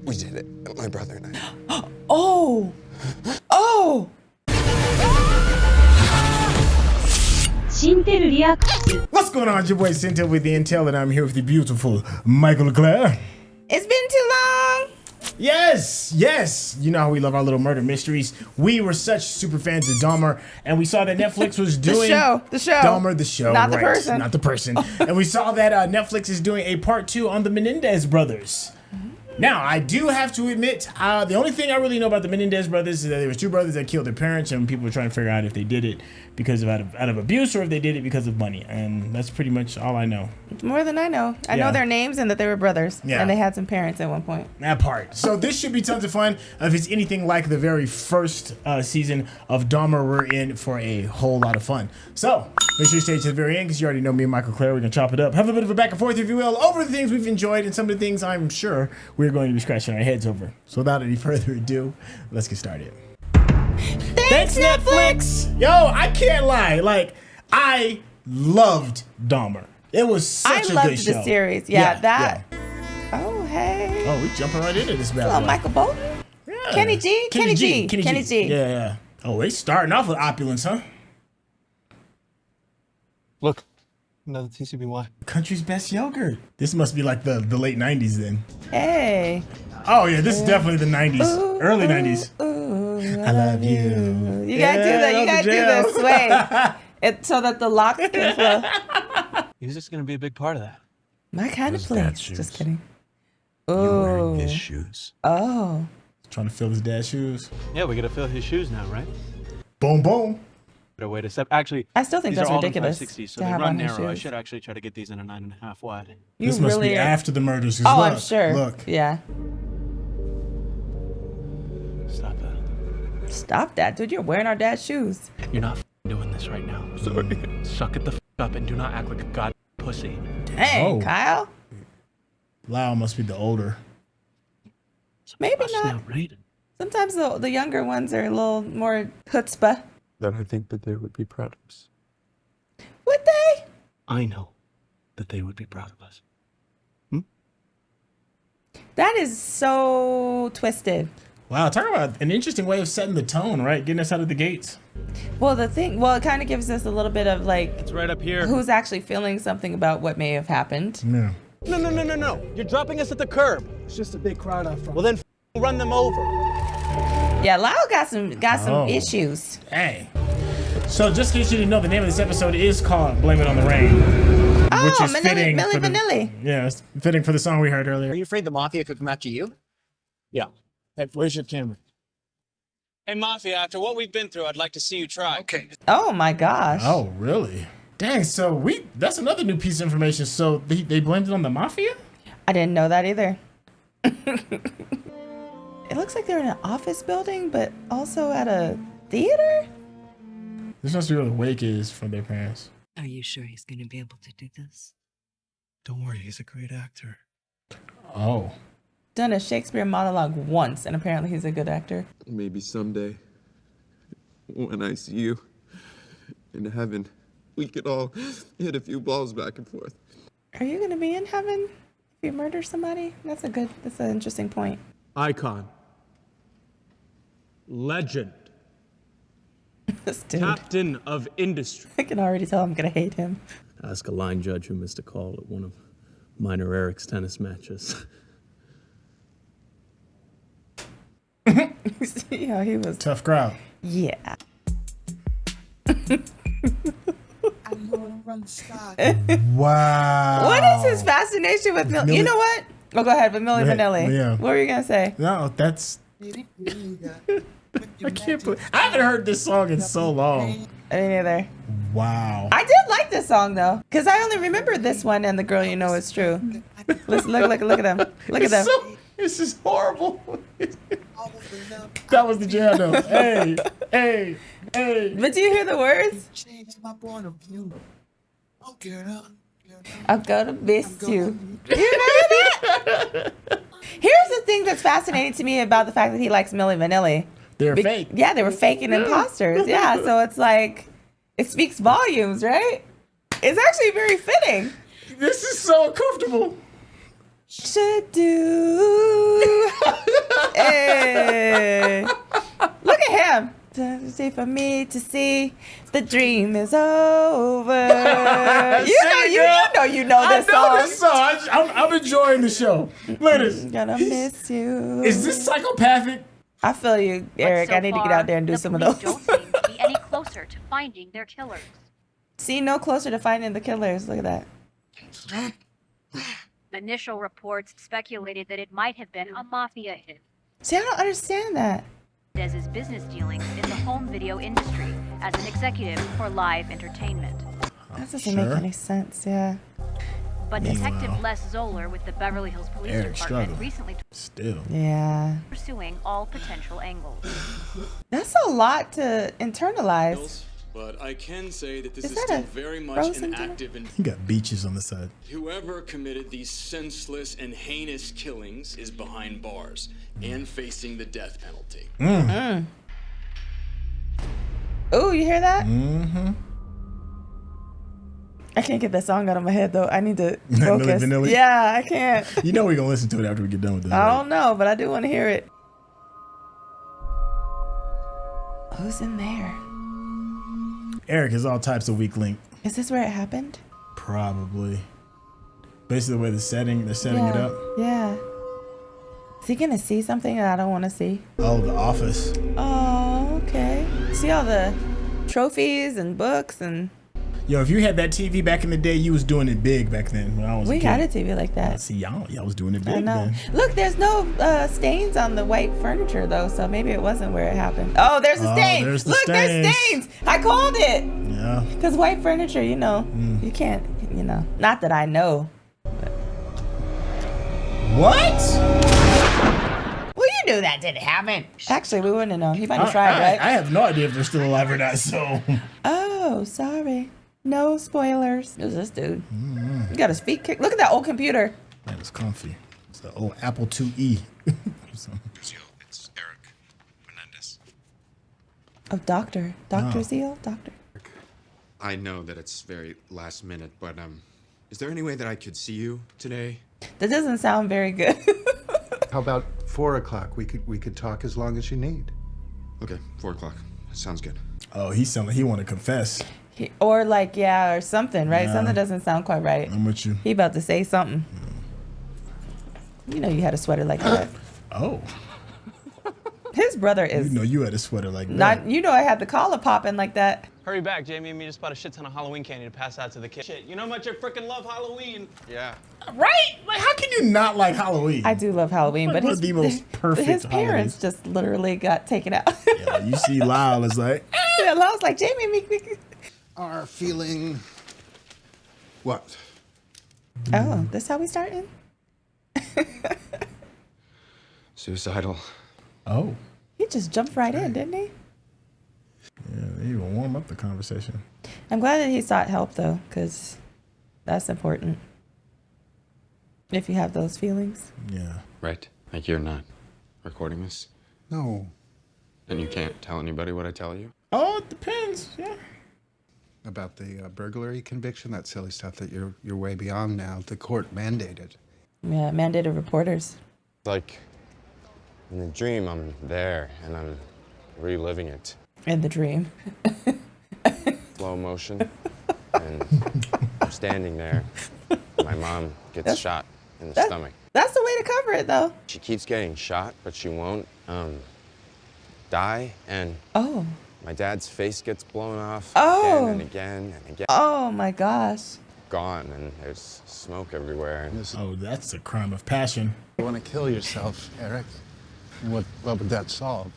We did it, my brother and I. Oh! Oh! What's going on? It's your boy Syntell with the Intel, and I'm here with the beautiful Mikel-Claire. It's been too long. Yes. You know how we love our little murder mysteries. We were such super fans of Dahmer, and we saw that Netflix was doing the show. Dahmer, the show, not the person, not the person. And we saw that Netflix is doing a part 2 on the Menendez brothers. Now, I do have to admit, the only thing I really know about the Menendez brothers is that there was 2 brothers that killed their parents, and people were trying to figure out if they did it because of out of abuse or if they did it because of money. And that's pretty much all I know. More than I know. I know their names and that they were brothers. Yeah. And they had some parents at one point. That part. So this should be tons of fun. If it's anything like the very first season of Dahmer, we're in for a whole lot of fun. So make sure you stay to the very end because you already know me and Mikel-Claire. We're going to chop it up. Have a bit of a back and forth, if you will, over the things we've enjoyed and some of the things I'm sure we're going to be scratching our heads over. So without any further ado, let's get started. Thanks Netflix! Yo, I can't lie. Like, I loved Dahmer. It was such a good show. I loved the series. Yeah. Oh, hey. Oh, we jumping right into this bad boy. Michael Bolton? Yeah. Kenny G. Yeah. Oh, they starting off with opulence, huh? Look, another TCBY. Country's best yogurt. This must be like the late 90s then. Hey. Oh, yeah, this is definitely the 90s. Early 90s. I love you. You gotta do that. You gotta do this sway so that the locks can flow. Music's gonna be a big part of that. My kind of place. Just kidding. You wearing his shoes. Oh. Trying to fill his dad's shoes. Yeah, we gotta fill his shoes now, right? Boom, boom. Better way to step. Actually, I still think these that's are ridiculous. All in 560, so they run narrow. I should actually try to get these in a 9.5 wide. This must be after the murders. Oh, look, I'm sure. Look. Yeah. Stop that. Stop that, dude. You're wearing our dad's shoes. You're not doing this right now. Sorry. Suck it the up and do not act like a god pussy. Dang, Kyle. Lyle must be the older. Maybe not. Sometimes the younger ones are a little more chutzpah. Then I think that they would be proud of us. Would they? I know that they would be proud of us. That is so twisted. Wow, talk about an interesting way of setting the tone, right? Getting us out of the gates. Well, it kind of gives us a little bit of like... It's right up here. Who's actually feeling something about what may have happened. Yeah. No. You're dropping us at the curb. It's just a big crowd out front. Well, then run them over. Yeah, Lyle got some issues. Hey. So just in case you didn't know, the name of this episode is called Blame It on the Rain. Which is fitting Milli Vanilli. Yeah, it's fitting for the song we heard earlier. Are you afraid the mafia could come after you? Yeah. Hey, where's your camera? Hey, Mafia, after what we've been through, I'd like to see you try. Okay. Oh, my gosh. Oh, really? Dang, so that's another new piece of information. So they blamed it on the mafia? I didn't know that either. It looks like they're in an office building, but also at a theater? This must be where the wake is from their parents. Are you sure he's going to be able to do this? Don't worry, he's a great actor. Oh. Done a Shakespeare monologue once, and apparently he's a good actor. Maybe someday, when I see you in heaven, we could all hit a few balls back and forth. Are you going to be in heaven if you murder somebody? That's an interesting point. Icon. Legend. This dude. Captain of industry. I can already tell I'm going to hate him. Ask a line judge who missed a call at one of minor Erik's tennis matches. See how he was. Tough crowd. Yeah. Wow. What is his fascination with Milli? You know what? Oh, go ahead with Milli Vanilli. Yeah. What were you going to say? No, that's... I can't believe... I haven't heard this song in so long. I didn't either. Wow. I did like this song, though, because I only remember this one and The Girl You Know Is True. Look at them. Look at them. This is horrible. That was the jam, though. Hey. But do you hear the words? I'm gonna miss you. You remember that? Here's the thing that's fascinating to me about the fact that he likes Milli Vanilli. They're fake. Yeah, they were faking imposters. Yeah, so it's like, it speaks volumes, right? It's actually very fitting. This is so uncomfortable. Should do. Hey. Look at him. Say for me to see the dream is over. You know this song. I know this song. I'm enjoying the show. Look at this. Gonna miss you. Is this psychopathic? I feel you, Eric. So I need to get out there and do some of those. Don't seem to be any closer to finding their killers. See, no closer to finding the killers. Look at that. Initial reports speculated that it might have been a mafia hit. See, I don't understand that. Menendez's business dealings in the home video industry as an executive for live entertainment. That doesn't make any sense, yeah. But Detective Les Zoller with the Beverly Hills Police Eric Department struggled. recently Still. Yeah. pursuing all potential angles. That's a lot to internalize. But I can say that this Is is that still a very much frozen an dinner? active and He got beaches on the side. whoever committed these senseless and heinous killings is behind bars and facing the death penalty. Oh, you hear that? Mm-hmm. I can't get that song out of my head though. I need to Milli focus. Vanilli? Yeah, I can't. You know we're gonna listen to it after we get done with this. I right? don't know, but I do want to hear it. Who's in there? Eric is all types of weak link. Is this where it happened? Probably. Basically the way they're setting it up. Yeah. Is he gonna see something that I don't want to see? Oh, The Office. Oh, okay. See all the trophies and books and. Yo, if you had that TV back in the day, you was doing it big back then when I was a We kid. had a TV like that. See, y'all was doing it big I know. then. Look, there's no stains on the white furniture though, so maybe it wasn't where it happened. Oh, there's a stain. there's the Look, there's stains. stains. I called it. Yeah. Because white furniture, you know, you can't, you know. Not that I know. What? Well, you knew that didn't happen. Actually, we wouldn't have known. He might have tried, right? I have no idea if they're still alive or not, so. Oh, sorry. No spoilers. Who's this dude? He got his feet kicked. Look at that old computer. That was comfy. It's the old Apple IIe. It's Erik Menendez. Oh, Dr. Zeal? Doctor. I know that it's very last minute, but is there any way that I could see you today? That doesn't sound very good. How about 4 o'clock? We could talk as long as you need. Okay, 4 o'clock. That sounds good. Oh, he sounded like he want to confess. Or like, yeah, or something, right? Yeah. Something doesn't sound quite right. I'm with you. He about to say something. You know you had a sweater like that. Oh. His brother is You know you had a sweater like that. not, you know I had the collar popping like that. Hurry back, Jamie and me just bought a shit ton of Halloween candy to pass out to the kids. Shit, you know how much I freaking love Halloween. Yeah. Right? Like, how can you not like Halloween? I do love Halloween, Like but one his, of the most perfect his parents holidays. just literally got taken out. Yeah, you see Lyle is like, Yeah, I was like, Jamie, me. Are feeling what? Oh, this how we starting? Suicidal. oh. He just jumped right in, didn't he? Yeah, they even warm up the conversation. I'm glad that he sought help though, because that's important. If you have those feelings. Yeah. Right. Like you're not recording this? No. And you can't tell anybody what I tell you? Oh, it depends. Yeah. About the burglary conviction, that silly stuff that you're way beyond now. The court mandated. Yeah, mandated reporters. Like, in the dream, I'm there and I'm reliving it. In the dream. Slow motion. And I'm standing there. My mom gets shot in the stomach. That's the way to cover it though. She keeps getting shot, but she won't die. And Oh. my dad's face gets blown off Oh. again and again and again. Oh my gosh. Gone, and there's smoke everywhere. Oh, that's a crime of passion. You want to kill yourself, Eric? What would that solve?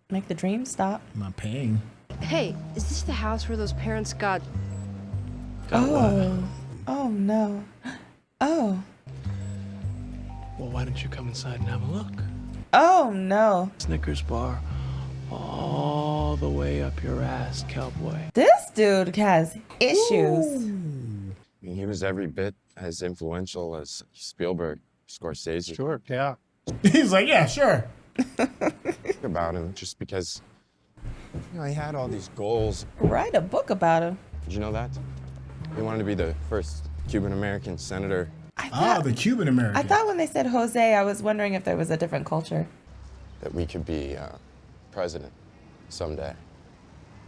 Make the dream stop. My pain. Hey, is this the house where those parents got... Oh. Oh no. Oh. Well, why don't you come inside and have a look? Oh no. Snickers bar all the way up your ass, cowboy. This dude has issues. I mean, he was every bit as influential as Spielberg, Scorsese. Sure, yeah. He's like, yeah, sure. About him just because, you know, he had all these goals. Write a book about him. Did you know that? He wanted to be the first Cuban-American senator. The Cuban American. I thought when they said Jose, I was wondering if there was a different culture. That we could be president someday.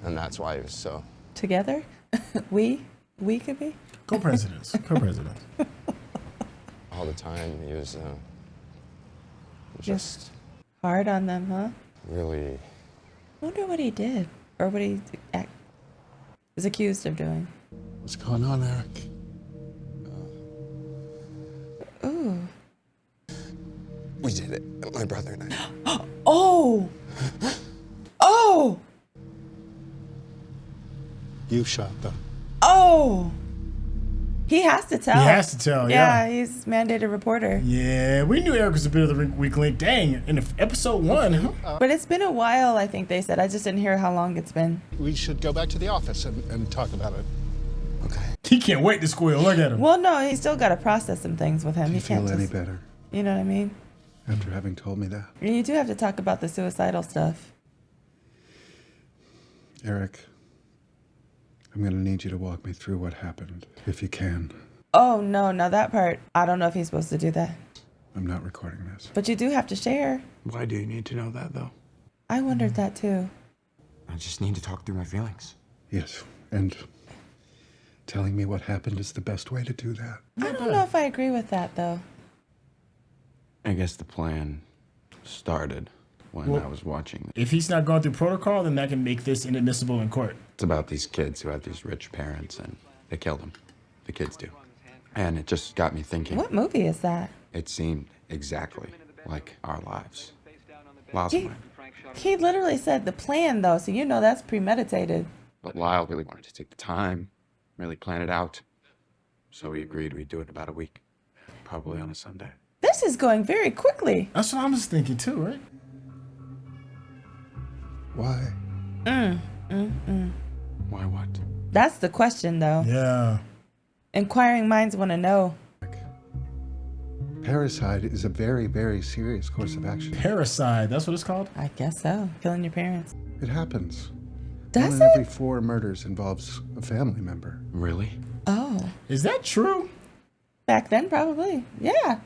And that's why he was so... Together? We could be? Co-presidents. Co-presidents. All the time, he was just... Hard on them, huh? Really... I wonder what he did. Or what he was accused of doing. What's going on, Erik? Ooh. We did it, my brother and I. Oh! Oh! You shot them. Oh! He has to tell. He has to tell, yeah. Yeah, he's mandated reporter. Yeah, we knew Erik was a bit of the weak link. Dang, in episode 1, huh? But it's been a while, I think they said. I just didn't hear how long it's been. We should go back to the office and talk about it. Okay. He can't wait to squeal. Look at him. Well, no, he's still got to process some things with him. Do you He can't feel any just, better you know what I mean? after having told me that? And you do have to talk about the suicidal stuff. Erik, I'm going to need you to walk me through what happened, if you can. Oh, no, that part, I don't know if he's supposed to do that. I'm not recording this. But you do have to share. Why do you need to know that, though? I wondered that, too. I just need to talk through my feelings. Yes, and telling me what happened is the best way to do that. I don't know if I agree with that, though. I guess the plan started when I was watching. If he's not going through protocol, then that can make this inadmissible in court. It's about these kids who have these rich parents, and they kill them. The kids do. And it just got me thinking. What movie is that? It seemed exactly like our lives. He literally said the plan, though, so you know that's premeditated. But Lyle really wanted to take the time, really plan it out. So we agreed we'd do it in about a week. Probably on a Sunday. This is going very quickly. That's what I was thinking, too, right? Why? Why what? That's the question, though. Yeah. Inquiring minds want to know. Parricide is a very, very serious course of action. Parricide, that's what it's called? I guess so. Killing your parents. It happens. Does One in every 4 murders involves a family member. Really? Oh. Is that true? Back then, probably. Yeah.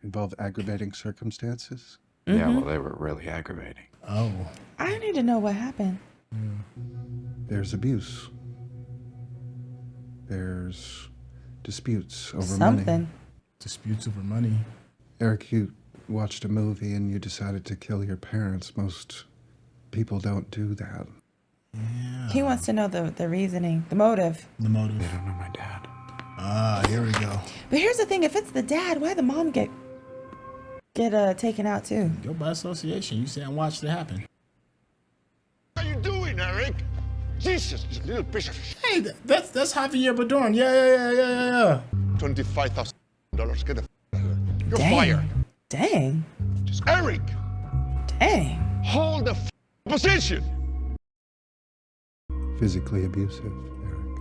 Involve aggravating circumstances? Yeah, well, they were really aggravating. Oh. I need to know what happened. There's abuse. There's disputes over Something. money. Disputes over money. Erik, you watched a movie and you decided to kill your parents. Most people don't do that. Yeah. He wants to know the reasoning, the motive. The motive. They don't know my dad. Ah, here we go. But here's the thing, if it's the dad, why the mom get taken out too? Go by association. You say I watched it happen. What are you doing, Erik? Jesus, you little piece of shit. Hey, that's Javier Bardem. Yeah. $25,000. Get the f out of here. You're Dang. fired. Dang. Just Erik. Dang. Hold the position. Physically abusive, Erik.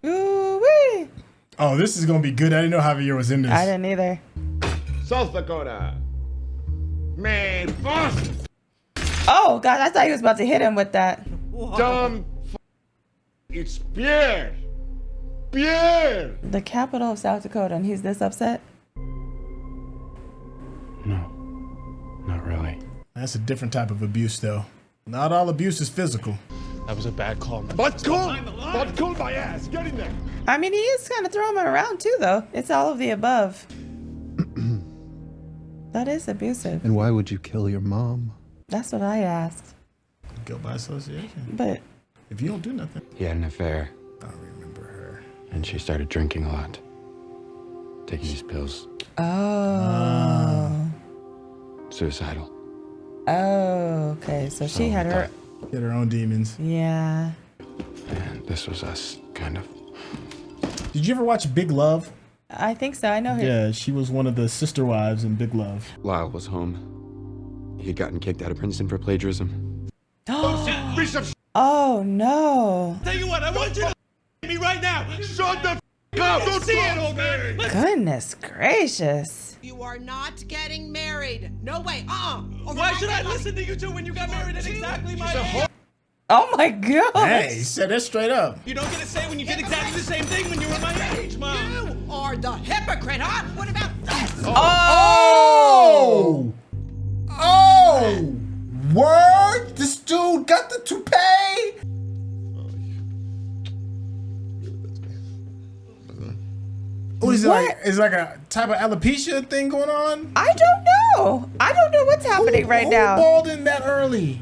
Ooh-wee. Oh, this is gonna be good. I didn't know Javier was in this. I didn't either. South Dakota. Man, boss. Oh, God, I thought he was about to hit him with that. Dumb It's Pierre. Pierre. The capital of South Dakota, and he's this upset? No, not really. That's a different type of abuse, though. Not all abuse is physical. That was a bad call. But cool my ass. Get in there. I mean, he is kind of throwing him around, too, though. It's all of the above. That is abusive. And why would you kill your mom? That's what I asked. Go by association. But if you don't do nothing. He had an affair. I remember her. And she started drinking a lot. Taking these pills. Oh. Suicidal. Oh, okay. So she had her... Get her own demons. Yeah. And this was us, kind of. Did you ever watch Big Love? I think so. I know her. Yeah, she was one of the sister wives in Big Love. Lyle was home. He had gotten kicked out of Princeton for plagiarism. Oh, no. Tell you what, I want you to me right now. Shut the up. Don't see it, old man. Goodness gracious. You are not getting married. No way. Why should I listen to you two when you got married at exactly my age? Oh my god. Hey, he said that straight up. You don't get to say when you did exactly the same thing when you were my age, Mom. You are the hypocrite, huh? What about that? Oh! Oh! Word? This dude got the toupee? What is it like? Is it like a type of alopecia thing going on? I don't know. I don't know what's happening right now. Who balding that early?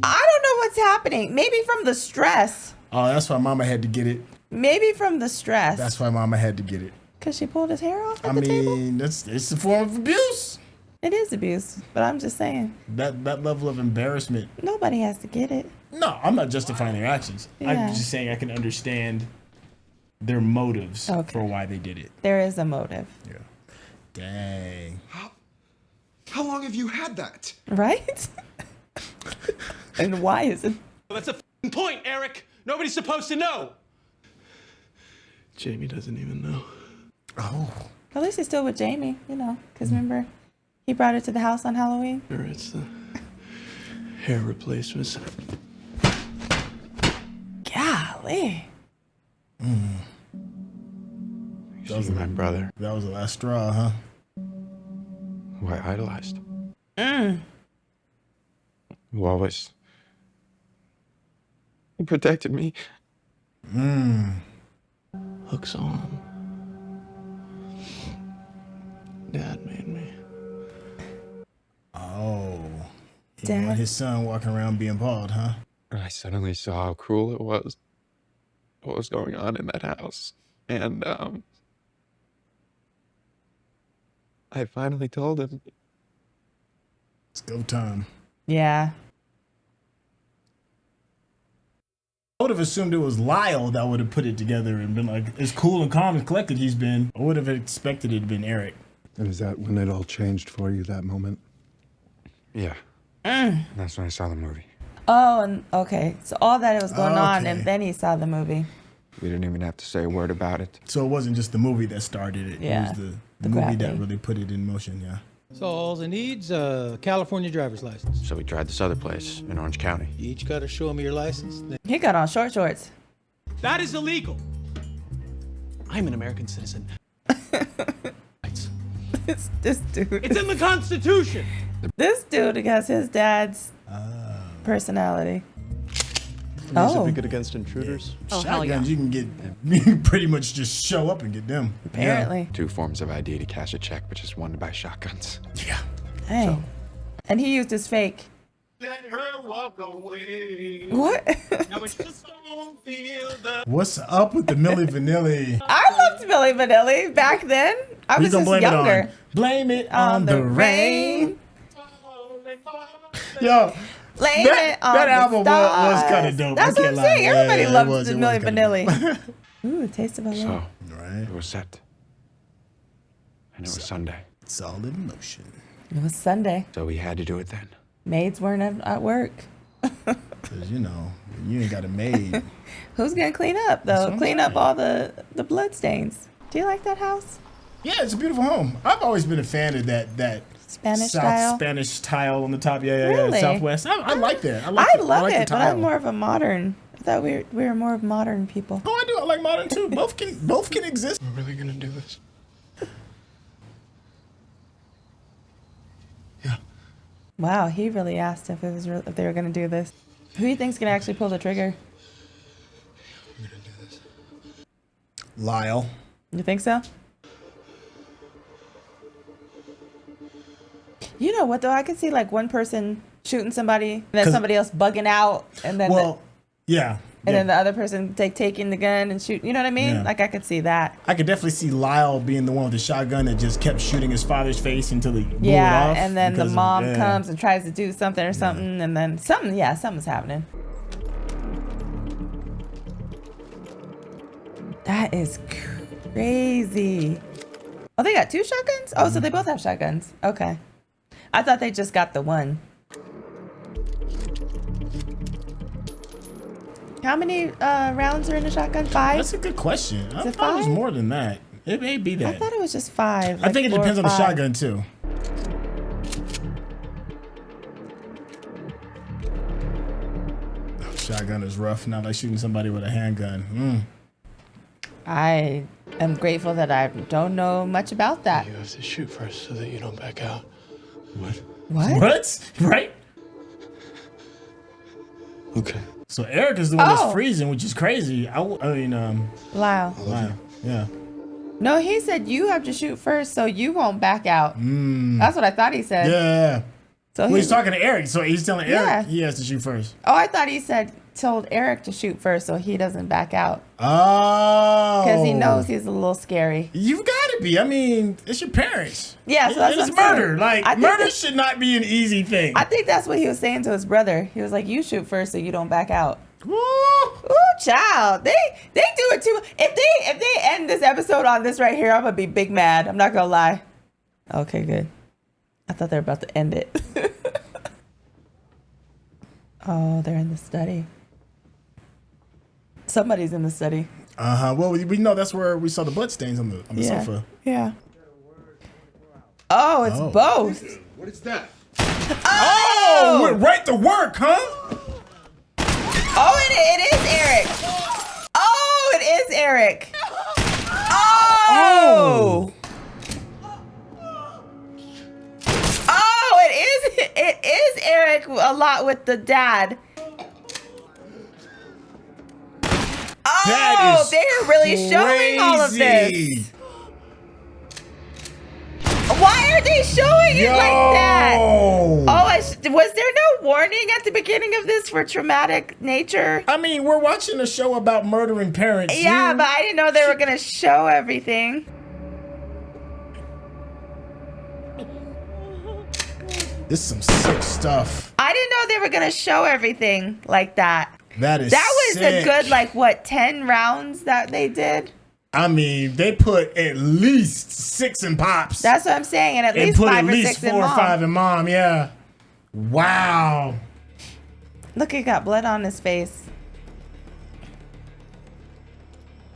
I don't know what's happening. Maybe from the stress. Oh, that's why Mama had to get it. Maybe from the stress. That's why Mama had to get it. Because she pulled his hair off at I the table? mean, it's a form of abuse. It is abuse, but I'm just saying. That level of embarrassment. Nobody has to get it. No, I'm not justifying their actions. Yeah. I'm just saying I can understand their motives for why they did it. There is a motive. Yeah. Dang. How long have you had that? Right? And why is it? Well, that's a f***ing point, Eric. Nobody's supposed to know. Jamie doesn't even know. Oh. At least he's still with Jamie, you know, because remember, he brought her to the house on Halloween. Or it's the hair replacements. Golly. That was my brother. That was the last straw, huh? Who I idolized. Mm. Who always protected me. Hooks on. Dad made me. Oh. He Dad? want his son walking around being bald, huh? I suddenly saw how cruel it was. What was going on in that house. And, I finally told him. It's go time. Yeah. I would have assumed it was Lyle that would have put it together and been like, as cool and calm and collected he's been. I would have expected it to have been Erik. And is that when it all changed for you, that moment? Yeah. That's when I saw the movie. Oh, and okay. So all that was going on, Okay. and then he saw the movie. We didn't even have to say a word about it. So it wasn't just the movie that started it. Yeah, It was the the movie that gravity. really put it in motion, yeah. So all it needs a California driver's license. So we tried this other place in Orange County. You each got to show me your license. He got on short shorts. That is illegal. I'm an American citizen. This dude. It's in the Constitution. This dude has his dad's personality. Certificate against intruders. Oh, hell yeah. Shotguns, you can get, you can pretty much just show up and get them. Apparently. 2 forms of ID to cash a check, but just one to buy shotguns. Yeah. Dang. And he used his fake. Let her walk away. What? Now it's just don't feel the... What's up with the Milli Vanilli? I loved Milli Vanilli back then. I was gonna just blame younger. it on? Blame it on the rain. Yo, Blame that, it on that the album was stars. kind of dope. That's I what can't I'm lie. saying. Everybody Yeah, loves it was the kinda Milli dope. Vanilli. Ooh, a taste of a So, love. it was set. And it was Sunday. It's all in motion. It was Sunday. So we had to do it then. Maids weren't at work. Because, you know, you ain't got a maid. Who's gonna clean up That's though? what I'm Clean up all the blood stains. Do you like that house? Yeah, it's a beautiful home. I've always been a fan of that Spanish South style? Spanish tile on the top. Yeah, Really? Southwest. I like that. I love like the it, but tile. I'm more of a modern. I thought we were more of modern people. Oh, I do. I like modern too. Both can exist. We're really gonna do this? Wow, he really asked if if they were gonna do this. Who do you think's gonna actually pull the trigger? Lyle. You think so? You know what though? I could see like one person shooting somebody, and then somebody else bugging out, and then then the other person taking the gun and shoot. You know what I mean? Yeah. Like I could see that. I could definitely see Lyle being the one with the shotgun that just kept shooting his father's face until he blew it Yeah, off. and then the because of- mom yeah. comes and tries to do something or something, and then something's happening. That is crazy. Oh, they got 2 shotguns? Oh, so they both have shotguns. Okay. I thought they just got the one. How many rounds are in a shotgun? 5? That's a good question. I it thought it was 5? more than that. It may be that. I thought it was just 5. I think it like 4 or depends on the 5. shotgun too. Oh, shotgun shotgun is rough. Not like shooting somebody with a handgun. I am grateful that I don't know much about that. You have to shoot first so that you don't back out. What? What? Right? Okay. So Erik is the one that's freezing, which is crazy. Lyle. Yeah. No, he said you have to shoot first so you won't back out. That's what I thought he said. Yeah. So he's talking to Erik, so he's telling Erik Yeah. he has to shoot first. Oh, I thought he told Erik to shoot first so he doesn't back out. Oh. Because he knows he's a little scary. You've got to be. I mean, it's your parents. Yeah, so that's it's what I'm murder. saying. Like, murder should not be an easy thing. I think that's what he was saying to his brother. He was like, you shoot first so you don't back out. Ooh, child. They do it too. If they end this episode on this right here, I'm going to be big mad. I'm not going to lie. Okay, good. I thought they were about to end it. Oh, they're in the study. Somebody's in the study. Well, we know that's where we saw the blood stains on the sofa. Yeah. Oh, it's both. What is that? Oh, went right to work, huh? Oh, it is Erik. Oh, it is Erik. Oh. Oh, it is Erik a lot with the dad. Oh, they're really showing all of this. Why are they showing it like that? Oh, was there no warning at the beginning of this for traumatic nature? I mean, we're watching a show about murdering parents. Yeah, but I didn't know they were going to show everything. This is some sick stuff. I didn't know they were going to show everything like that. That was sick. A good, 10 rounds that they did? I mean, they put at least 6 in Pops. That's what I'm saying. And at least 5 or 6 in Mom. 4 or 5 in Mom, yeah. Wow. Look, he got blood on his face.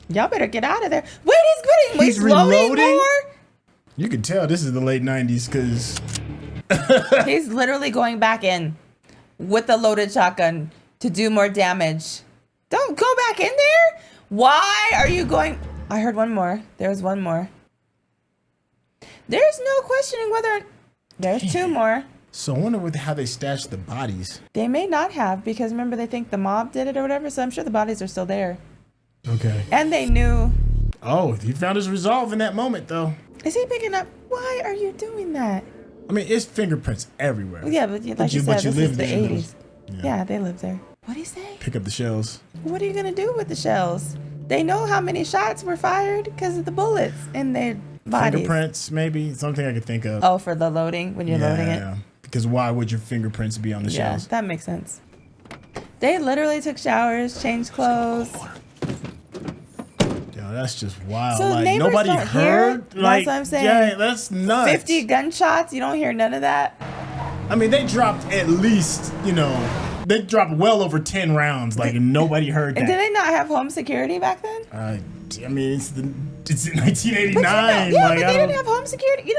Y'all better get out of there. Wait, he's loading more? You can tell this is the late 90s because... He's literally going back in with a loaded shotgun to do more damage. Don't go back in there. Why are you going? I heard one more. There's one more. There's no questioning whether there's 2 more. So I wonder how they stashed the bodies. They may not have, because remember they think the mob did it or whatever. So I'm sure the bodies are still there. Okay. And they knew. Oh, he found his resolve in that moment, though. Is he picking up? Why are you doing that? I mean, it's fingerprints everywhere. Yeah, but like you said, this is the 80s. Yeah, they lived there. What do you say? Pick up the shells. What are you going to do with the shells? They know how many shots were fired because of the bullets in their bodies. Fingerprints, maybe. Something I could think of. Oh, for the loading, when you're loading it? Yeah, because why would your fingerprints be on the shells? Yeah, that makes sense. They literally took showers, changed clothes. Yo, that's just wild. So like, neighbors nobody don't heard? hear? Like, that's what I'm saying. Yeah, that's nuts. 50 gunshots, you don't hear none of that? I mean, they dropped at least, they dropped well over 10 rounds. Like, nobody heard that. And did they not have home security back then? I mean, it's in 1989. But they didn't have home security.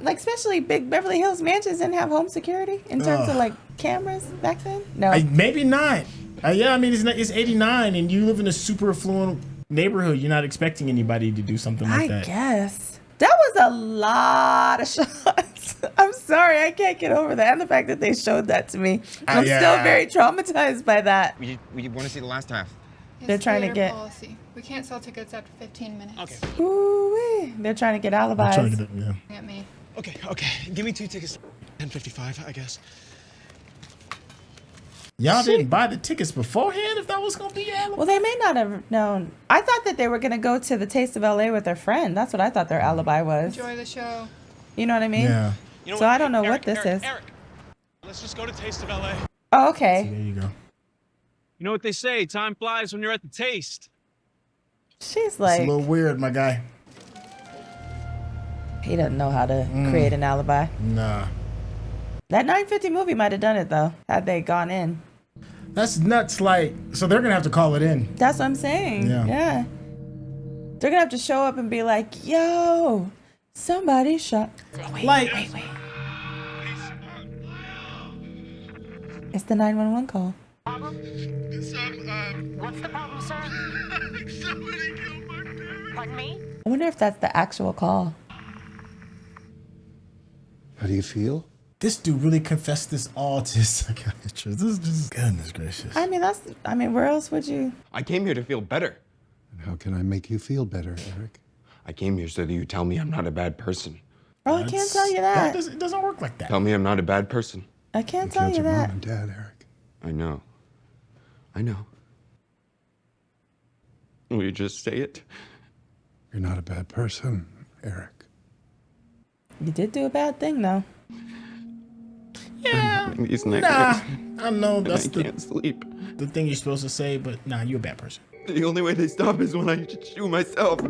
Like especially big Beverly Hills mansions didn't have home security in terms of like cameras back then. No, maybe not. Yeah, I mean, it's 89, and you live in a super affluent neighborhood. You're not expecting anybody to do something like that. I guess that was a lot of shots. I'm sorry, I can't get over that, and the fact that they showed that to me. I'm still very traumatized by that. We want to see the last half. They're trying to get policy. We can't sell tickets after 15 minutes. Okay. Ooh-wee. They're trying to get alibis. Get me. Okay. Give me 2 tickets. 10.55, I guess. Y'all didn't buy the tickets beforehand if that was going to be alibi? Well, they may not have known. I thought that they were going to go to the Taste of LA with their friend. That's what I thought their alibi was. Enjoy the show. You know what I mean? Yeah. So I don't know what this is. Erik, let's just go to Taste of LA. Oh, okay. So there you go. You know what they say, time flies when you're at the taste. She's like... It's a little weird, my guy. He doesn't know how to create an alibi. Nah. That 950 movie might have done it, though, had they gone in. That's nuts. Like, so they're going to have to call it in. That's what I'm saying. Yeah. They're going to have to show up and be like, yo, somebody shot... Wait. It's the 911 call. What's the problem, sir? Somebody killed my parents. Pardon me? I wonder if that's the actual call. How do you feel? This dude really confessed this all to his psychiatrist. This is just goodness gracious. I mean, where else would you? I came here to feel better. And how can I make you feel better, Erik? I came here so that you tell me I'm not a bad person. Oh, I can't tell you that. It doesn't work like that. Tell me I'm not a bad person. I can't tell you Your that. mom and dad, Erik. I know. I know. Will you just say it? You're not a bad person, Erik. You did do a bad thing, though. Yeah. These Nah, nightmares. I know that's I can't sleep. the thing you're supposed to say, but nah, you're a bad person. The only way they stop is when I shoot myself.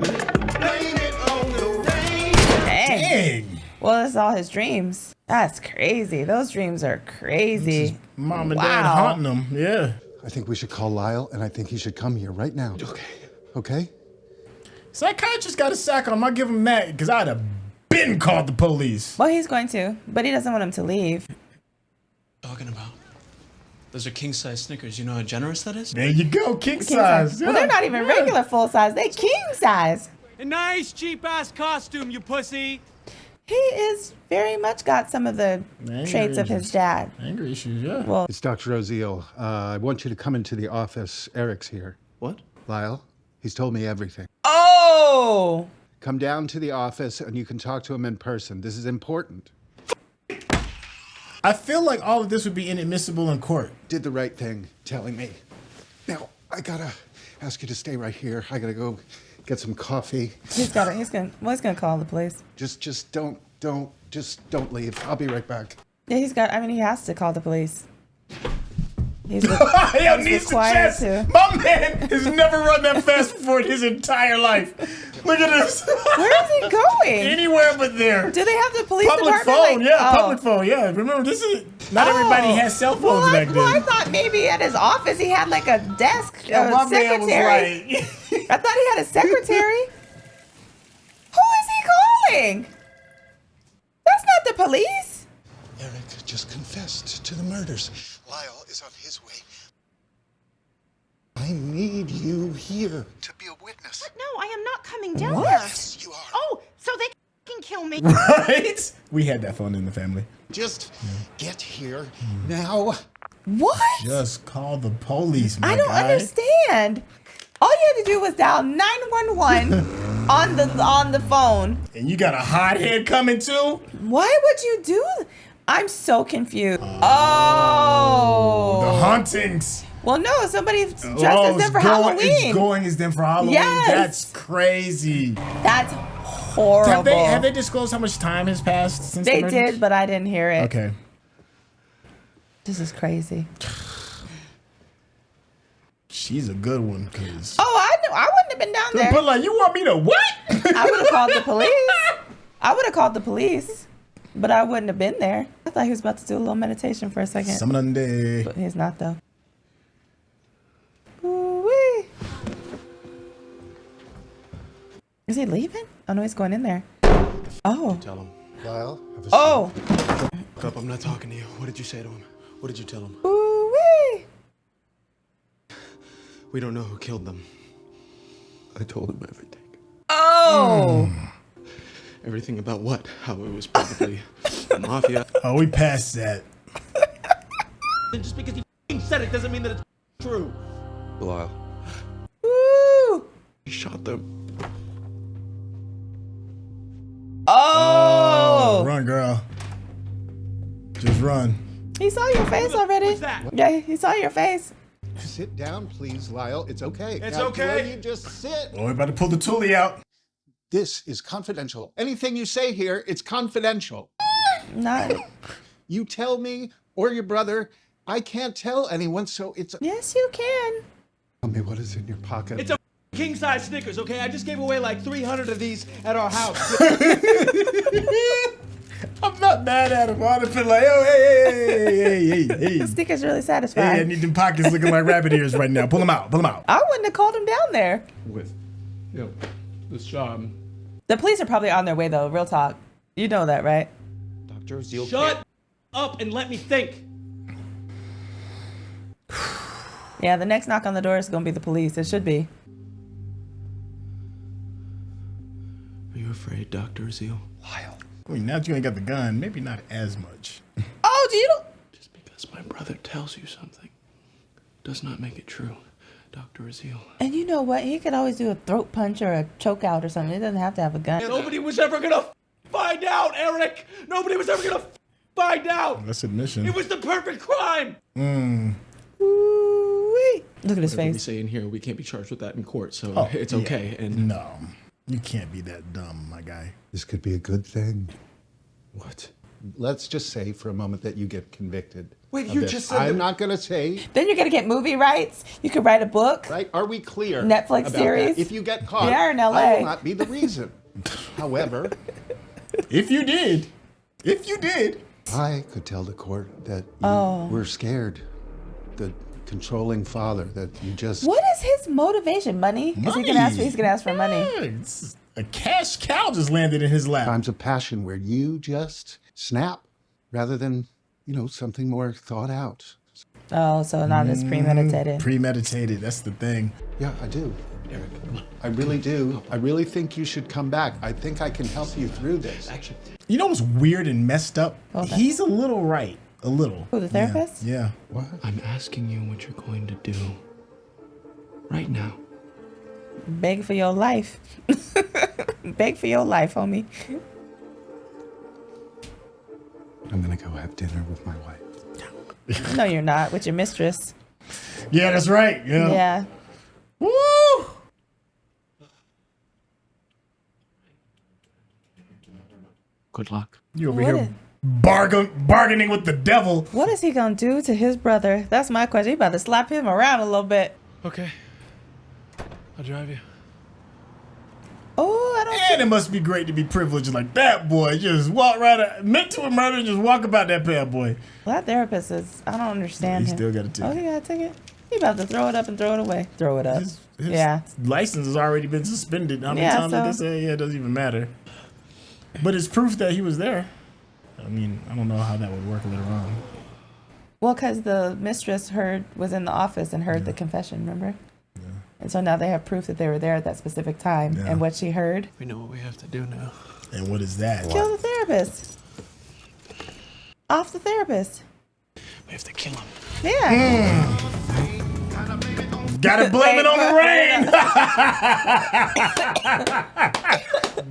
Dang. Well, it's all his dreams. That's crazy. Those dreams are crazy. Mom and dad haunting him. Yeah. I think we should call Lyle, and I think he should come here right now. Okay. Okay? Psychiatrist got a sack on him. I give him that because I'd have been called the police. Well, he's going to, but he doesn't want him to leave. Talking about? Those are king-size Snickers. You know how generous that is? There you go, king size. Well, they're not even regular full size. They king size. A nice cheap-ass costume, you pussy. He is very much got some of the traits of his dad. Anger issues, yeah. Well, It's Dr. Oziel. I want you to come into the office. Eric's here. What? Lyle, he's told me everything. oh, Come down to the office, and you can talk to him in person. This is important. I feel like all of this would be inadmissible in court. Did the right thing telling me. Now, I gotta ask you to stay right here. I gotta go get some coffee. he's gonna call the police. Just don't leave. I'll be right back. Yeah, he has to call the police. He's, Yo, he's needs to required chest. to. My man has never run that fast before in his entire life. Look at this. Where is he going? Anywhere but there. Do they have the police Public department? phone, public phone, yeah. Remember, this is not everybody has cell phones back then. Well, I thought maybe at his office he had like a desk, Yeah, my man was secretary. like, I thought he had a secretary. Who is he calling? That's not the police. Erik just confessed to the murders. Lyle is on his way. I need you here to be a witness. But no, I am not coming down What? there. Yes, you are. Oh, so they can kill me. right? We had that phone in the family. Just get here now. What? Just call the police, my I don't guy. understand. All you had to do was dial 911 on the phone. And you got a hothead coming too? Why would you do? I'm so confused. Oh. The hauntings. Well, no, somebody dressed as them for Halloween. It's going as them for Halloween. Yes. That's crazy. That's horrible. Have they disclosed how much time has passed since They the murders? did, but I didn't hear it. Okay. This is crazy. She's a good one, cause. Oh, I knew. I wouldn't have been down there. But like, you want me to what? I would have called the police. I would have called the police, but I wouldn't have been there. I thought he was about to do a little meditation for a second. Sunday. But he's not though. Ooh-wee. Is he leaving? Oh no, he's going in there. Oh. Tell him. Lyle, Oh. Cup, I'm not talking to you. What did you say to him? What did you tell him? Ooh-wee. We don't know who killed them. I told him everything. Oh. Everything about what? How it was probably the mafia. Oh, we passed that. Just because he said it doesn't mean that it's true. Lyle. Woo. He shot them. Oh. Run, girl. Just run. He saw your face already. What's that? Yeah, he saw your face. sit down, please, Lyle. It's okay. It's Now, okay. You just sit. Oh, we're about to pull the toolie out. This is confidential. Anything you say here, it's confidential. No. You tell me or your brother. I can't tell anyone, so it's. Yes, you can. Tell me what is in your pocket. It's a king-size Snickers, okay? I just gave away like 300 of these at our house. I'm not mad at him. I'd have been like, oh, hey. The Snicker's really satisfying. Hey, I need them pockets looking like rabbit ears right now. Pull them out. I wouldn't have called him down there. With, this job. The police are probably on their way, though. Real talk. You know that, right? Dr. Oziel. Shut up and let me think. Yeah, the next knock on the door is gonna be the police. It should be. Are you afraid, Dr. Azil? Lyle. I mean, now that you ain't got the gun, maybe not as much. Oh, do you don't? Just because my brother tells you something does not make it true, Dr. Azil. And you know what? He could always do a throat punch or a choke out or something. He doesn't have to have a gun. Nobody was ever gonna find out, Erik. Nobody was ever gonna find out. That's admission. It was the perfect crime. Ooh-wee. Look at his Whatever we face. say in here, we can't be charged with that in court, so Oh, it's yeah. okay. And No, you can't be that dumb, my guy. This could be a good thing. what? Let's just say for a moment that you get convicted. Wait, of you this. just said I'm that- not going to say, Then you're gonna get movie rights. You could write a book. right? Are we clear? Netflix about series? that? If you get caught, We are in I LA. will not be the reason. However, If you did, I could tell the court that you Oh. were scared. The controlling father that you just... What is his motivation? Money? Is he gonna ask? He's gonna ask for money. Yeah, it's a cash cow just landed in his lap. Times of passion where you just snap rather than, something more thought out. Oh, so not as premeditated. Premeditated, that's the thing. Yeah, I do. Erik, I really do. I really think you should come back. I think I can help you through this. Actually, You know what's weird and messed up? Okay. He's a little right. A little. Who, the therapist? Yeah. What? I'm asking you what you're going to do right now. Beg for your life. Beg for your life, homie. I'm going to go have dinner with my wife. No, you're not. With your mistress. Yeah, that's right. Yeah. Yeah. Woo! Good luck. You over What here bargaining with the devil. What is he gonna do to his brother? That's my question. He about to slap him around a little bit. Okay. I'll drive you. Oh, I don't. Man, it must be great to be privileged like that, boy. Just walk right meant to a murder, just walk about that bad boy. That therapist is. I don't understand He him. still got a ticket. Oh, he got a ticket. He about to throw it up and throw it away. Throw it up. His Yeah. license has already been suspended. How many Yeah, times did they so- say? Yeah, it doesn't even matter. But it's proof that he was there. I mean, I don't know how that would work later on. Well, because the mistress was in the office and heard the confession. Remember? Yeah. And so now they have proof that they were there at that specific time and what she heard. We know what we have to do now. And what is that? Kill the therapist. Off the therapist. We have to kill him. Yeah. Gotta blame it on the rain.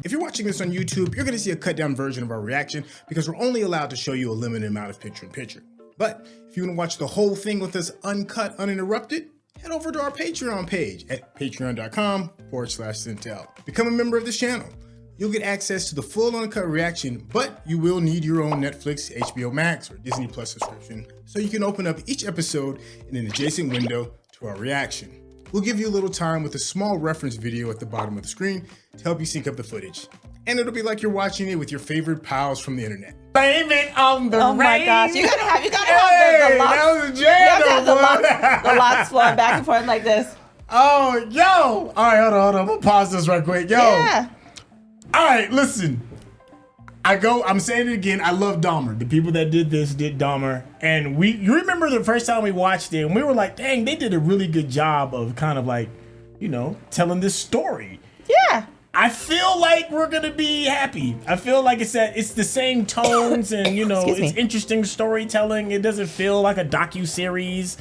If you're watching this on YouTube, you're going to see a cut down version of our reaction because we're only allowed to show you a limited amount of picture-in-picture. But if you want to watch the whole thing with us uncut, uninterrupted, head over to our Patreon page at patreon.com/Syntell. Become a member of this channel. You'll get access to the full uncut reaction, but you will need your own Netflix, HBO Max, or Disney Plus subscription so you can open up each episode in an adjacent window to our reaction. We'll give you a little time with a small reference video at the bottom of the screen to help you sync up the footage. And it'll be like you're watching it with your favorite pals from the internet. Blame it on the rain. Oh my gosh. You gotta have the locks. That was a You jam, have to have though, the boy. locks flowing back and forth like this. Oh, yo. All right, hold on. I'm going to pause this right quick. Yo. Yeah. All right, listen. I'm saying it again. I love Dahmer. The people that did this did Dahmer. And you remember the first time we watched it and we were like, dang, they did a really good job of kind of like, telling this story. Yeah. I feel like we're going to be happy. I feel like it's the same tones and, Excuse me. it's interesting storytelling. It doesn't feel like a docuseries.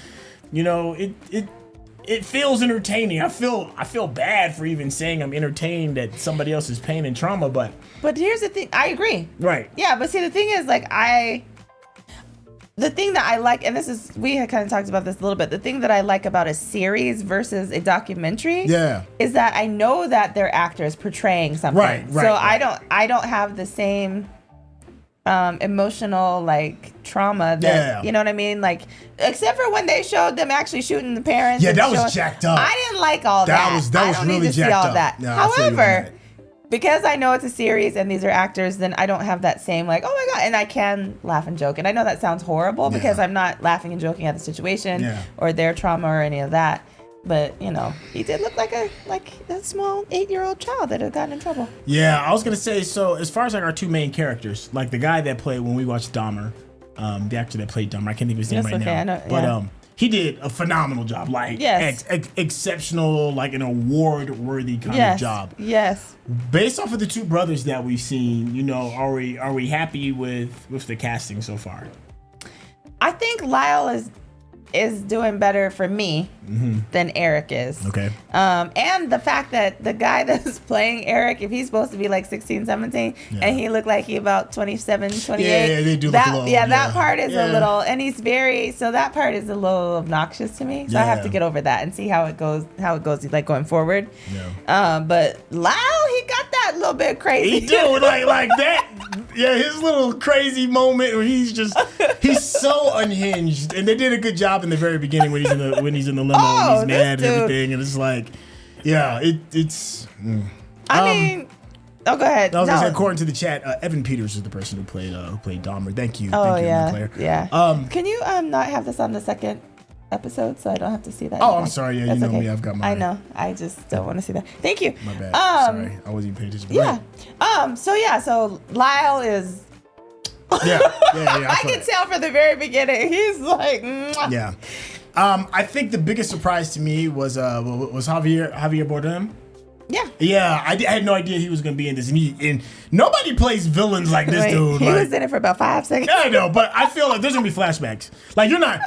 It feels entertaining. I feel bad for even saying I'm entertained at somebody else's pain and trauma, but here's the thing. I agree. Right. Yeah, but see, the thing is, the thing that I like, and we had kind of talked about this a little bit, the thing that I like about a series versus a documentary is that I know that they're actors portraying something. Right. So I don't have the same emotional trauma that you know what I mean, except for when they showed them actually shooting the parents. Yeah, that was jacked up. I didn't like all that. That was I don't really need to see jacked all up. that. No, I feel you on However, that. because I know it's a series and these are actors, then I don't have that same oh my god, and I can laugh and joke. And I know that sounds horrible because I'm not laughing and joking at the situation or their trauma or any of that. But he did look like a small 8-year-old child that had gotten in trouble. Yeah, I was gonna say, so as far as our two main characters, the guy that played when we watched Dahmer, the actor that played Dahmer, I can't think of his name That's right okay, now. I know, But yeah. he did a phenomenal job. Like Yes. exceptional, like an award-worthy kind of job. Yes. Based off of the two brothers that we've seen, you know, are we happy with the casting so far? I think Lyle is doing better for me than Erik is. Okay. And the fact that the guy that's playing Erik, if he's supposed to be like 16, 17, and he looked like he about 27, 28. Yeah, they do look that, a little. that part is a little, and he's that part is a little obnoxious to me. So I have to get over that and see how it goes like going forward. Yeah. But Lyle, he got that little bit crazy. He do like that. Yeah, his little crazy moment where he's so unhinged, and they did a good job in the very beginning when he's in the limo and he's mad and everything, and it's like, yeah, it's. I mean, go ahead. I was gonna say, according to the chat, Evan Peters is the person who played Dahmer. Thank you. Oh, Thank you, yeah, Claire. yeah. Can you not have this on the second episode so I don't have to see that? Oh, I'm sorry. Yeah, That's you know okay. me. I've got my. I know. I just don't want to see that. Thank you. My bad. Sorry, I wasn't even paying attention. Yeah. So Lyle is. Yeah. I can tell from the very beginning. He's like. Mwah. Yeah. I think the biggest surprise to me was Javier Bardem. Yeah. Yeah, I had no idea he was gonna be in this, and nobody plays villains like this dude. He like, was in it for about 5 seconds. Yeah, I know, but I feel like there's gonna be flashbacks. Like you're not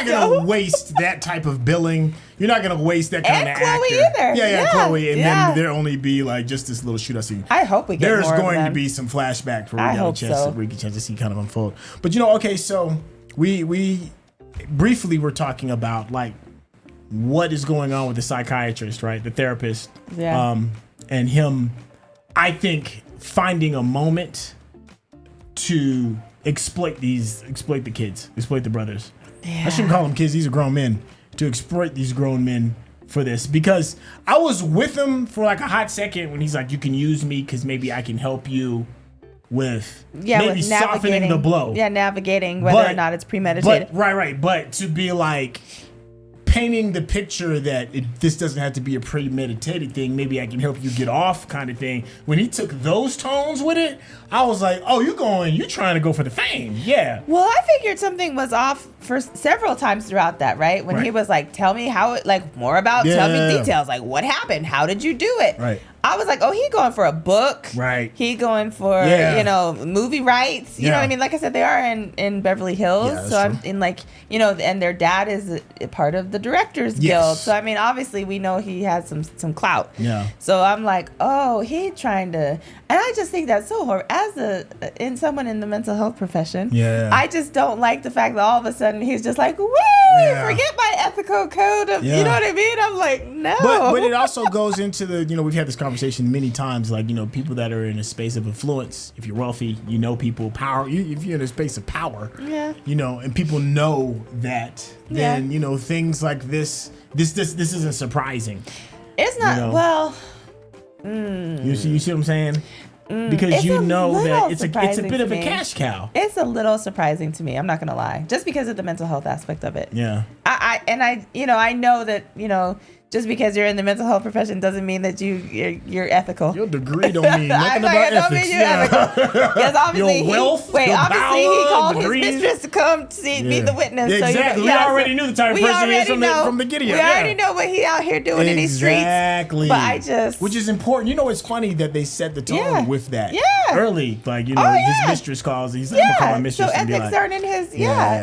gonna waste that type of billing. You're not gonna waste that kind of actor. And Chloe either. Yeah, Chloe, and then there'll only be like just this little shootout scene. I hope we get There's more going of to them. be some flashbacks where we get a chance to see kind of unfold. But okay, so we briefly were talking about like what is going on with the psychiatrist, right? The therapist. Yeah. And him, I think, finding a moment to exploit the kids, exploit the brothers. Yeah. I shouldn't call them kids; these are grown men. To exploit these grown men for this, because I was with him for like a hot second when he's like, "You can use me because maybe I can help you with maybe softening the blow." Yeah, navigating whether or not it's premeditated. Right. But to be like painting the picture that this doesn't have to be a premeditated thing, maybe I can help you get off kind of thing. When he took those tones with it, I was like, oh, you're trying to go for the fame. Yeah. Well, I figured something was off for several times throughout that, right? When he was like, tell me how it, like more about, tell me details. Like what happened? How did you do it? Right. I was like, oh, he going for a book. Right. He going for, movie rights. You know what I mean? Like I said, they are in Beverly Hills. Yeah, so I'm in like, and their dad is a part of the Directors Guild. So, I mean, obviously we know he has some clout. Yeah. So I'm like, oh, he trying to, and I just think that's so horrible. As someone in the mental health profession, I just don't like the fact that all of a sudden he's just like, forget my ethical code of, you know what I mean? I'm like, no. But it also goes into the, we've had this conversation many times, like, people that are in a space of influence. If you're wealthy, people, power. If you're in a space of power, and people know that, then, things like this isn't surprising. It's not, well. You see what I'm saying? Because that it's a bit of a cash cow. It's a little surprising to me. I'm not gonna lie, just because of the mental health aspect of it. Yeah. I know that just because you're in the mental health profession doesn't mean that you're ethical. Your degree don't mean nothing about ethics. Because obviously, your wealth, he called his degrees. mistress to come meet the witness. Exactly. We already knew the type of person he is from the giddy up. We already know what he out here doing in these streets. Exactly. But which is important. It's funny that they set the tone with that early. Like his mistress calls. He's like, I'm gonna call my mistress. So and ethics aren't in his.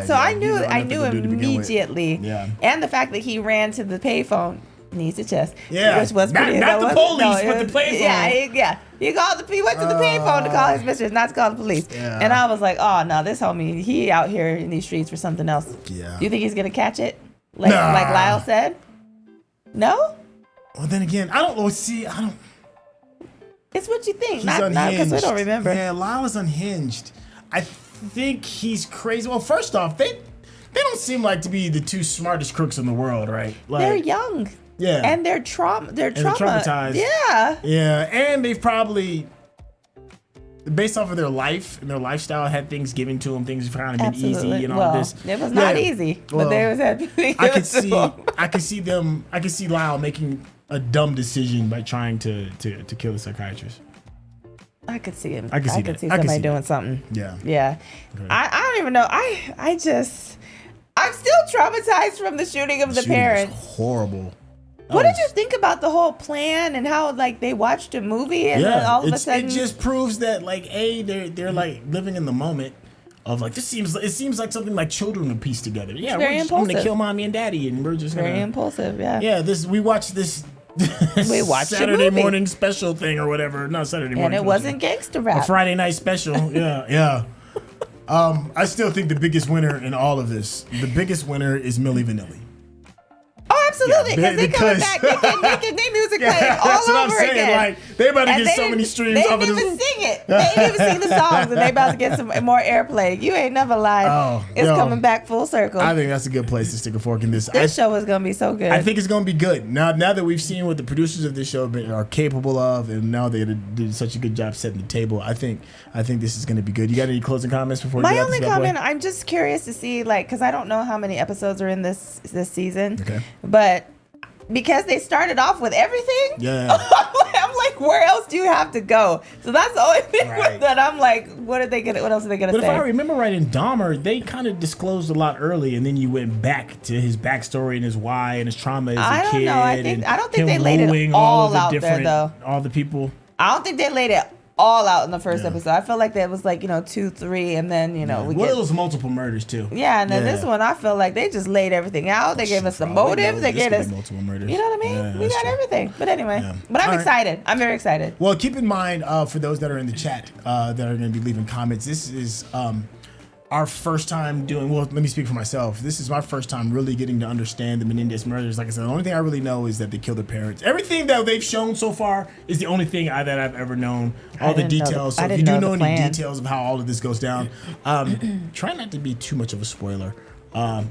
So I knew immediately. Yeah. And the fact that he ran to the payphone. Needs to chest. Yeah. Which was not the police, but the payphone. Yeah. He went to the payphone to call his mistress, not to call the police. Yeah. And I was like, oh no, this homie, he out here in these streets for something else. Yeah. Do you think he's gonna catch it? Like Lyle said? No? Well, then again, I don't know. See, I don't. It's what you think. He's Not unhinged. because we don't remember. Yeah, Lyle is unhinged. I think he's crazy. Well, first off, they don't seem like to be the two smartest crooks in the world, right? Like, they're young. Yeah. And they're traumatized. Yeah. Yeah. And they've probably, based off of their life and their lifestyle, had things given to them. Things have kind of been easy and all this. It was not easy, but they was had. I could see Lyle making a dumb decision by trying to kill the psychiatrist. I could see him. I could see somebody doing something. Yeah. Yeah. Okay. I don't even know. I I'm still traumatized from the shooting of the Shooting was parents. horrible. What did you think about the whole plan and how like they watched a movie and then all of a sudden it just proves that like they're like living in the moment of like it seems like something like children would piece together. Yeah, I'm gonna kill mommy and daddy and we're just very impulsive. Yeah. Yeah, we watched this. We watched Saturday a movie. morning special thing or whatever. Not Saturday morning. And it wasn't gangster rap. A Friday night special. Yeah. I still think the biggest winner in all of this, the biggest winner is Milli Vanilli. Oh, absolutely. They coming back. They can their music play all that's what I'm over saying. again. Like, they about to get so many streams They off didn't of even this. sing it. They didn't even sing the songs, and they about to get some more airplay. You ain't never lied. It's coming back full circle. I think that's a good place to stick a fork in this. This show is gonna be so good. I think it's gonna be good. Now that we've seen what the producers of this show are capable of, and now they did such a good job setting the table. I think this is gonna be good. You got any closing comments before we My get out only this bad boy? comment, I'm just curious to see, like, because I don't know how many episodes are in this season. Okay. But because they started off with everything, Yeah. I'm like, where else do you have to go? So that's the only thing that I'm like, what else are they gonna But say? if I remember right, in Dahmer, they kind of disclosed a lot early, and then you went back to his backstory and his why and his trauma as a kid. I don't think they laid it all out there though. All the people. I don't think they laid it all out in the first episode. I feel like that was like 2, 3, and then it was multiple murders too. Yeah, and then this one, I feel like they just laid everything out. They gave us the motives. They gave us multiple murders. You know what I mean? Yeah, we got everything. But anyway, but I'm All right. excited. I'm very excited. Well, keep in mind for those that are in the chat that are going to be leaving comments, this is our first time doing, well, let me speak for myself. This is my first time really getting to understand the Menendez murders. Like I said, the only thing I really know is that they killed their parents. Everything that they've shown so far is the only thing that I've ever known. All the details. So if you do know any details of how all of this goes down, try not to be too much of a spoiler.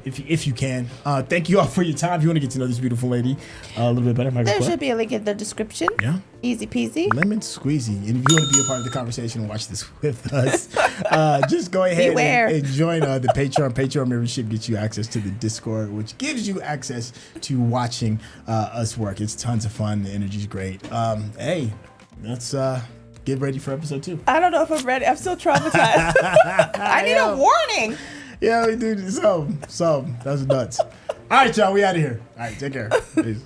If you can. Thank you all for your time. If you want to get to know this beautiful lady a little bit better, There should be a link in the description. Yeah. Easy peasy. Lemon squeezy. And if you want to be a part of the conversation and watch this with us, just go ahead and join the Patreon. Patreon membership gets you access to the Discord, which gives you access to watching us work. It's tons of fun. The energy's great. Hey, let's get ready for episode 2. I don't know if I'm ready. I'm still traumatized. I need a warning. Yeah, we do. So that's nuts. All right, y'all. We out of here. All right, take care. Peace.